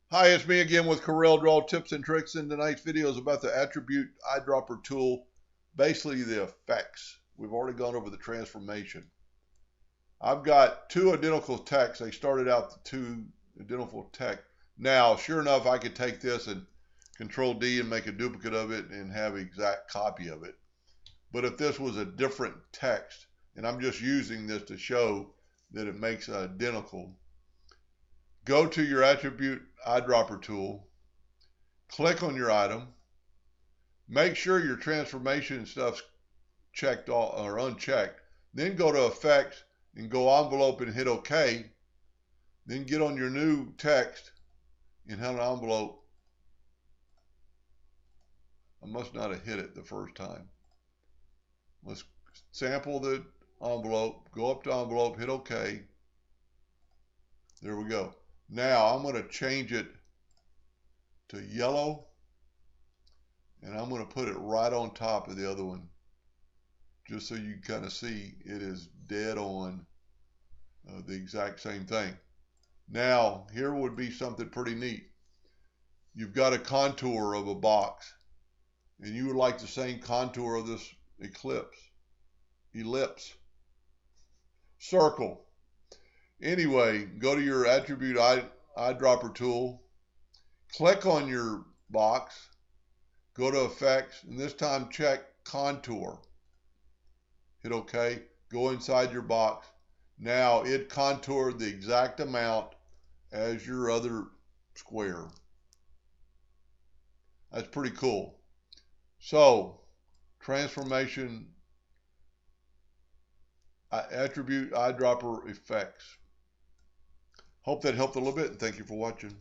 Hi, it's me again with Corel Draw Tips and Tricks, and tonight's video is about the attribute eyedropper tool, basically the effects. We've already gone over the transformation. I've got two identical texts. They started out the two identical text. Now, sure enough, I could take this and Control D and make a duplicate of it and have an exact copy of it. But if this was a different text, and I'm just using this to show that it makes identical, go to your attribute eyedropper tool, click on your item, make sure your transformation stuff's checked or unchecked, then go to effects and go envelope and hit OK, then get on your new text and hit an envelope. I must not have hit it the first time. Let's sample the envelope, go up to envelope, hit OK. There we go. Now I'm going to change it to yellow, and I'm going to put it right on top of the other one, just so you can kind of see it is dead on the exact same thing. Now, here would be something pretty neat. You've got a contour of a box, and you would like the same contour of this ellipse, circle. Anyway, go to your attribute eyedropper tool, click on your box, go to effects, and this time check contour. Hit OK, go inside your box. Now it contoured the exact amount as your other square. That's pretty cool. So, transformation attribute eyedropper effects. Hope that helped a little bit, and thank you for watching.